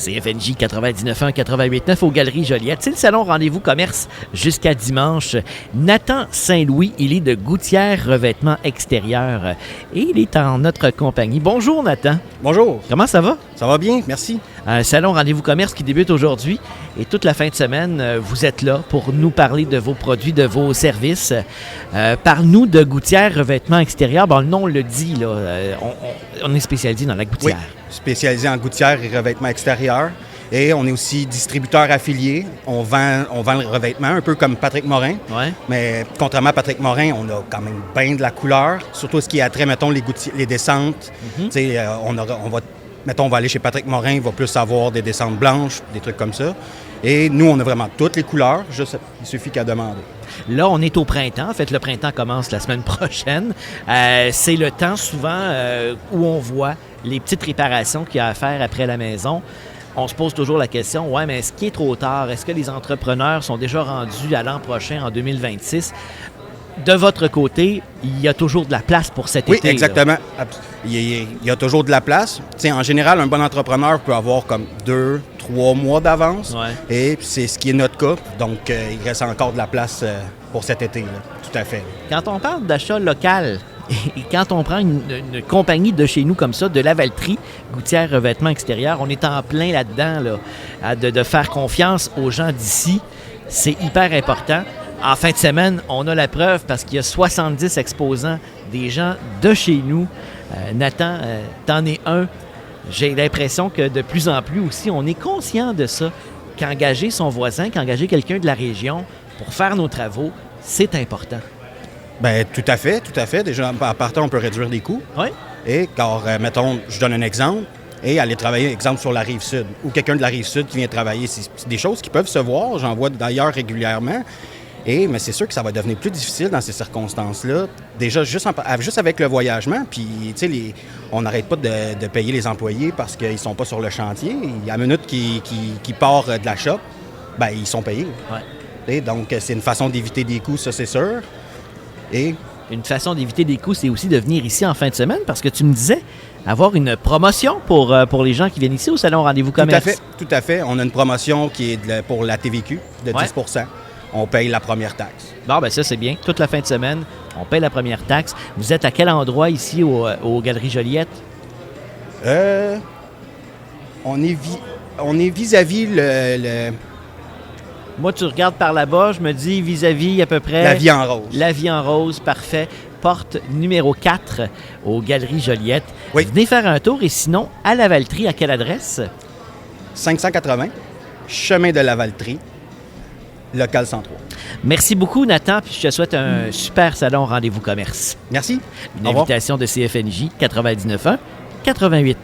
CFNJ 99.1, 88.9 aux Galeries Joliette. C'est le salon Rendez-vous Commerce jusqu'à dimanche. Nathan Saint-Louis, il est de Gouttière Revêtement Extérieur et il est en notre compagnie. Bonjour Nathan. Bonjour. Comment ça va? Ça va bien, merci. Un salon Rendez-vous Commerce qui débute aujourd'hui et toute la fin de semaine, vous êtes là pour nous parler de vos produits, de vos services. Parle-nous de Gouttière Revêtement Extérieur. Bon, le nom le dit, là, on est spécialisé dans la gouttière. Oui, spécialisé en gouttière et revêtement extérieur. Et on est aussi distributeur affilié. On vend le revêtement, un peu comme Patrick Morin. Ouais. Mais contrairement à Patrick Morin, on a quand même bien de la couleur. Surtout ce qui a trait, mettons, les descentes. Tu sais, on va aller chez Patrick Morin, il va plus avoir des descentes blanches, des trucs comme ça. Et nous, on a vraiment toutes les couleurs, juste il suffit qu'à demander. Là, on est au printemps. En fait, le printemps commence la semaine prochaine. C'est le temps souvent où on voit les petites réparations qu'il y a à faire après la maison. On se pose toujours la question, ouais, mais est-ce qu'il est trop tard? Est-ce que les entrepreneurs sont déjà rendus à l'an prochain, en 2026? De votre côté, il y a toujours de la place pour cet été. Oui, exactement. Là. Il y a toujours de la place. T'sais, en général, un bon entrepreneur peut avoir comme 2-3 mois d'avance. Ouais. Et c'est ce qui est notre cas. Donc, il reste encore de la place pour cet été. Là. Tout à fait. Quand on parle d'achat local, et quand on prend une compagnie de chez nous comme ça, de Lavaltrie, Gouttière Revêtement Extérieur, on est en plein là-dedans, là, de faire confiance aux gens d'ici. C'est hyper important. En fin de semaine, on a la preuve parce qu'il y a 70 exposants, des gens de chez nous. Nathan, t'en es un. J'ai l'impression que de plus en plus aussi, on est conscient de ça, qu'engager son voisin, qu'engager quelqu'un de la région pour faire nos travaux, c'est important. Bien, tout à fait, tout à fait. Déjà, en partant, on peut réduire les coûts. Oui. Et car, mettons, je donne un exemple, et aller travailler, exemple, sur la Rive-Sud, ou quelqu'un de la Rive-Sud qui vient travailler. C'est des choses qui peuvent se voir, j'en vois d'ailleurs régulièrement. Mais c'est sûr que ça va devenir plus difficile dans ces circonstances-là. Déjà, juste avec le voyagement, puis, tu sais, on n'arrête pas de payer les employés parce qu'ils ne sont pas sur le chantier. Il y a une minute qui part de la shop, bien, ils sont payés. Ouais. Donc, c'est une façon d'éviter des coûts, ça, c'est sûr. Et une façon d'éviter des coûts, c'est aussi de venir ici en fin de semaine parce que tu me disais avoir une promotion pour les gens qui viennent ici au Salon Rendez-vous Commerce. Tout à fait. On a une promotion qui est pour la TVQ de 10 %. On paye la première taxe. Bon, bien ça, c'est bien. Toute la fin de semaine, on paye la première taxe. Vous êtes à quel endroit ici aux Galeries Joliette? On est vis-à-vis le... Moi, tu regardes par là-bas, je me dis vis-à-vis à peu près... La Vie en rose. La Vie en rose, parfait. Porte numéro 4 aux Galeries Joliette. Oui. Venez faire un tour et sinon, à Lavaltrie, à quelle adresse? 580, chemin de Lavaltrie, local 103. Merci beaucoup, Nathan, puis je te souhaite un super salon Rendez-vous Commerce. Merci. Une invitation de CFNJ 99.1, 88.9.